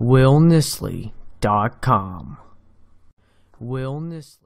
willnisley.com. Will Nisley.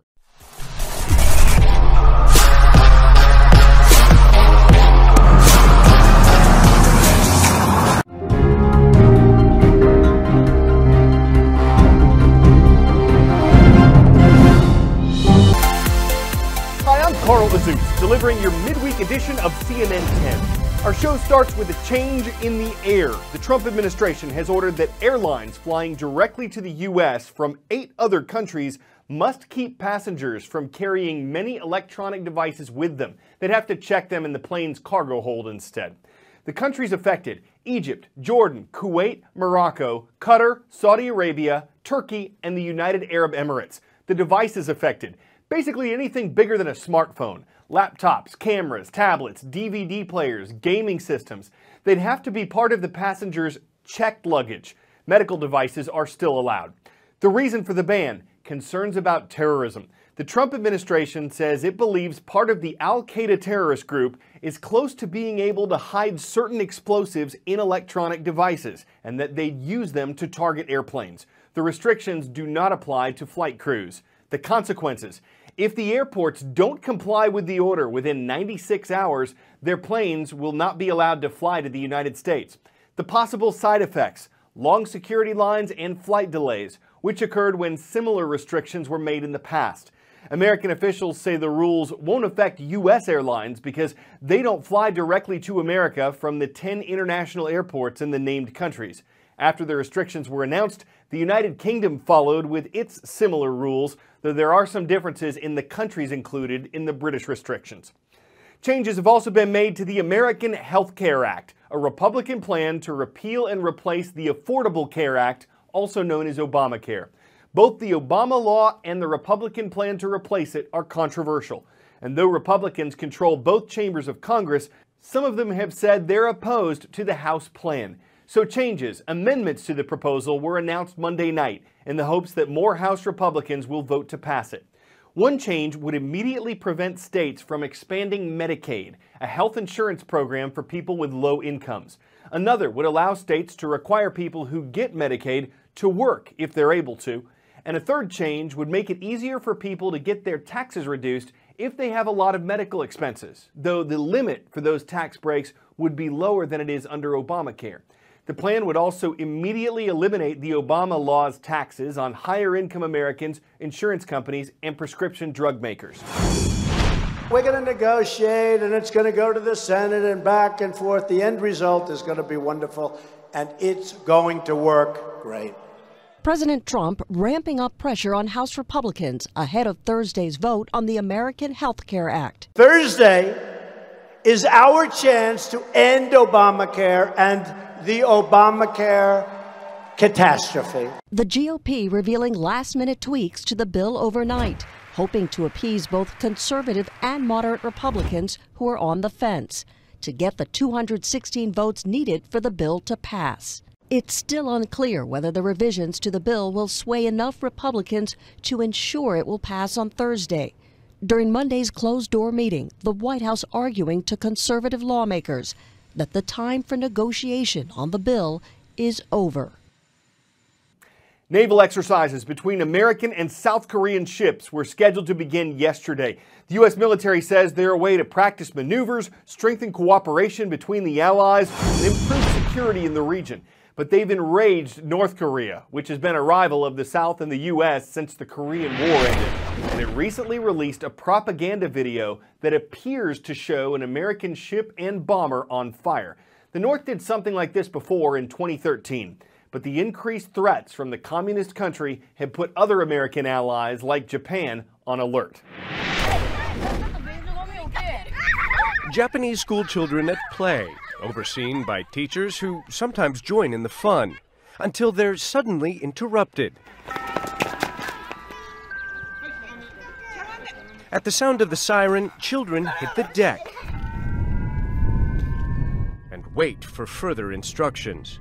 Hi, I'm Carl Azuz, delivering your midweek edition of CNN 10. Our show starts with a change in the air. The Trump administration has ordered that airlines flying directly to the U.S. from 8 other countries must keep passengers from carrying many electronic devices with them. They'd have to check them in the plane's cargo hold instead. The countries affected: Egypt, Jordan, Kuwait, Morocco, Qatar, Saudi Arabia, Turkey, and the United Arab Emirates. The devices affected: basically anything bigger than a smartphone. Laptops, cameras, tablets, DVD players, gaming systems. They'd have to be part of the passenger's checked luggage. Medical devices are still allowed. The reason for the ban: concerns about terrorism. The Trump administration says it believes part of the Al-Qaeda terrorist group is close to being able to hide certain explosives in electronic devices, and that they'd use them to target airplanes. The restrictions do not apply to flight crews. The consequences: if the airports don't comply with the order within 96 hours, their planes will not be allowed to fly to the United States. The possible side effects: long security lines and flight delays, which occurred when similar restrictions were made in the past. American officials say the rules won't affect U.S. airlines because they don't fly directly to America from the 10 international airports in the named countries. After the restrictions were announced, the United Kingdom followed with its similar rules, though there are some differences in the countries included in the British restrictions. Changes have also been made to the American Health Care Act, a Republican plan to repeal and replace the Affordable Care Act, also known as Obamacare. Both the Obama law and the Republican plan to replace it are controversial. And though Republicans control both chambers of Congress, some of them have said they're opposed to the House plan. So amendments to the proposal were announced Monday night in the hopes that more House Republicans will vote to pass it. One change would immediately prevent states from expanding Medicaid, a health insurance program for people with low incomes. Another would allow states to require people who get Medicaid to work if they're able to. And a third change would make it easier for people to get their taxes reduced if they have a lot of medical expenses, though the limit for those tax breaks would be lower than it is under Obamacare. The plan would also immediately eliminate the Obama law's taxes on higher-income Americans, insurance companies, and prescription drug makers. We're going to negotiate, and it's going to go to the Senate and back and forth. The end result is going to be wonderful, and it's going to work great. President Trump ramping up pressure on House Republicans ahead of Thursday's vote on the American Health Care Act. Thursday is our chance to end Obamacare and the Obamacare catastrophe. The GOP revealing last-minute tweaks to the bill overnight, hoping to appease both conservative and moderate Republicans who are on the fence to get the 216 votes needed for the bill to pass. It's still unclear whether the revisions to the bill will sway enough Republicans to ensure it will pass on Thursday. During Monday's closed-door meeting, the White House arguing to conservative lawmakers that the time for negotiation on the bill is over. Naval exercises between American and South Korean ships were scheduled to begin yesterday. The U.S. military says they're a way to practice maneuvers, strengthen cooperation between the allies, and improve security in the region. But they've enraged North Korea, which has been a rival of the South and the U.S. since the Korean War ended. And it recently released a propaganda video that appears to show an American ship and bomber on fire. The North did something like this before in 2013, but the increased threats from the communist country have put other American allies like Japan on alert. Japanese school children at play, overseen by teachers who sometimes join in the fun, until they're suddenly interrupted. At the sound of the siren, children hit the deck and wait for further instructions.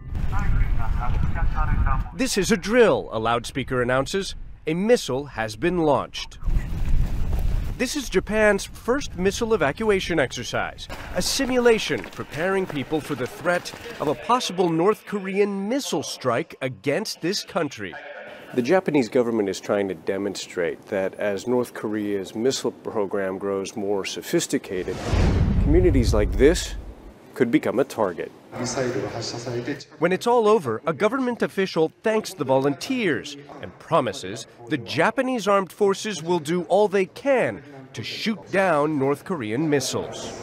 This is a drill, a loudspeaker announces. A missile has been launched. This is Japan's first missile evacuation exercise, a simulation preparing people for the threat of a possible North Korean missile strike against this country. The Japanese government is trying to demonstrate that as North Korea's missile program grows more sophisticated, communities like this could become a target. When it's all over, a government official thanks the volunteers and promises the Japanese armed forces will do all they can to shoot down North Korean missiles.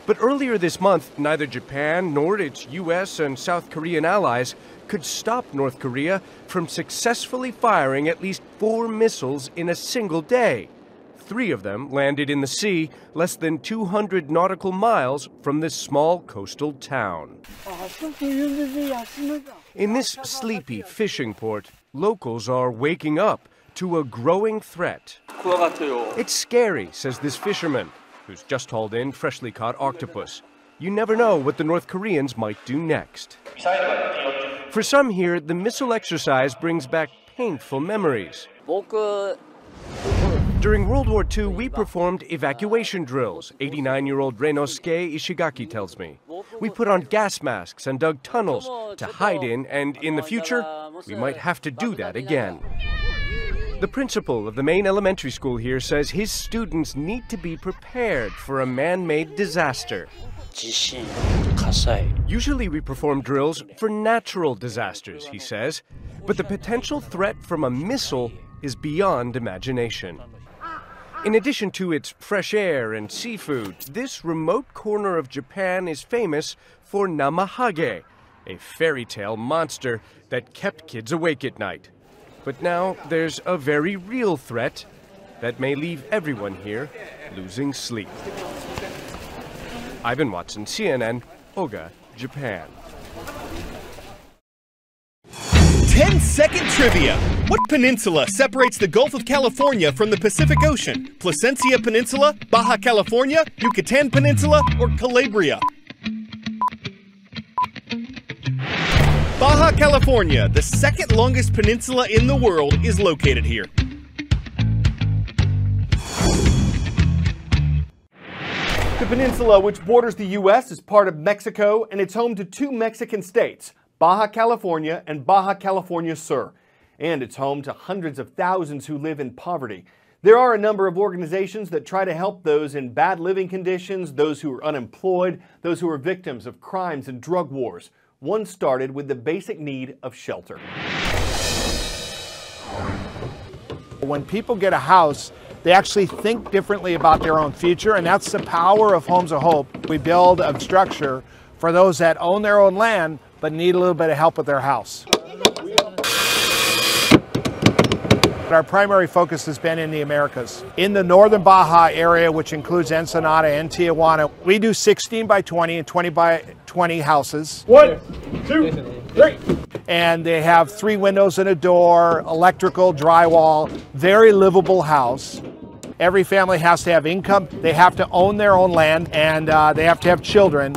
But earlier this month, neither Japan nor its U.S. and South Korean allies could stop North Korea from successfully firing at least 4 missiles in a single day. 3 of them landed in the sea, less than 200 nautical miles from this small coastal town. In this sleepy fishing port, locals are waking up to a growing threat. It's scary, says this fisherman, who's just hauled in freshly caught octopus. You never know what the North Koreans might do next. For some here, the missile exercise brings back painful memories. During World War II, we performed evacuation drills, 89-year-old Reinosuke Ishigaki tells me. We put on gas masks and dug tunnels to hide in, and in the future, we might have to do that again. The principal of the main elementary school here says his students need to be prepared for a man-made disaster. Usually we perform drills for natural disasters, he says, but the potential threat from a missile is beyond imagination. In addition to its fresh air and seafood, this remote corner of Japan is famous for namahage, a fairy tale monster that kept kids awake at night. But now there's a very real threat that may leave everyone here losing sleep. Ivan Watson, CNN, Oga, Japan. 10-second trivia. What peninsula separates the Gulf of California from the Pacific Ocean? Placencia Peninsula, Baja California, Yucatan Peninsula, or Calabria? Baja California, the second longest peninsula in the world, is located here. The peninsula, which borders the U.S., is part of Mexico, and it's home to 2 Mexican states, Baja California and Baja California Sur. And it's home to hundreds of thousands who live in poverty. There are a number of organizations that try to help those in bad living conditions, those who are unemployed, those who are victims of crimes and drug wars. One started with the basic need of shelter. When people get a house, they actually think differently about their own future, and that's the power of Homes of Hope. We build a structure for those that own their own land but need a little bit of help with their house. Our primary focus has been in the Americas. In the northern Baja area, which includes Ensenada and Tijuana, we do 16 by 20 and 20 by 20 houses. 1, 2, 3. And they have 3 windows and a door, electrical, drywall, very livable house. Every family has to have income. They have to own their own land, and they have to have children.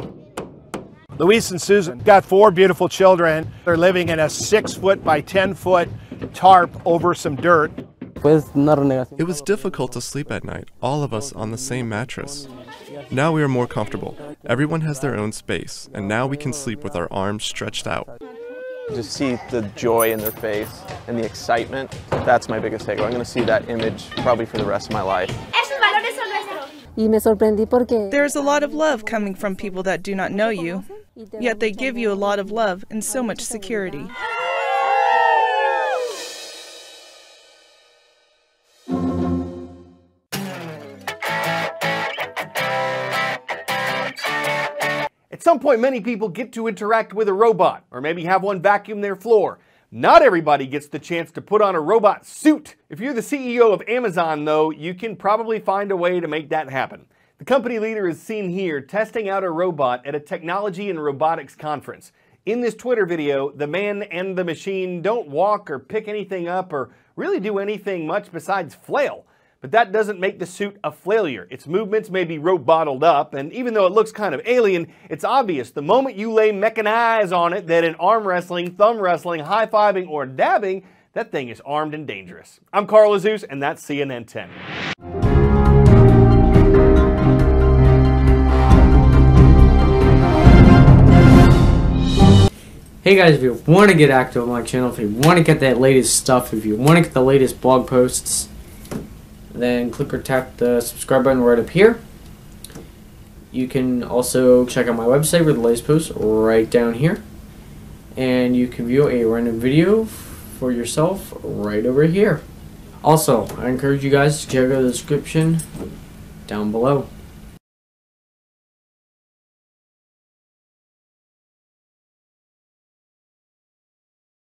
Luis and Susan got 4 beautiful children. They're living in a 6-foot by 10-foot tarp over some dirt. It was difficult to sleep at night, all of us on the same mattress. Now we are more comfortable. Everyone has their own space, and now we can sleep with our arms stretched out. Just see the joy in their face and the excitement. That's my biggest takeaway. I'm going to see that image probably for the rest of my life. There's a lot of love coming from people that do not know you, yet they give you a lot of love and so much security. At some point, many people get to interact with a robot, or maybe have one vacuum their floor. Not everybody gets the chance to put on a robot suit. If you're the CEO of Amazon, though, you can probably find a way to make that happen. The company leader is seen here testing out a robot at a technology and robotics conference. In this Twitter video, the man and the machine don't walk or pick anything up or really do anything much besides flail. But that doesn't make the suit a failure. Its movements may be robottled up, and even though it looks kind of alien, it's obvious the moment you lay mechanized on it that in arm wrestling, thumb wrestling, high-fiving, or dabbing, That thing is armed and dangerous. I'm Carl Azus, and that's CNN 10. Hey guys, if you want to get active on my channel, if you want to get that latest stuff, if you want to get the latest blog posts, then click or tap the subscribe button right up here. You can also check out my website with the latest posts right down here. And you can view a random video for yourself right over here. Also, I encourage you guys to check out the description down below.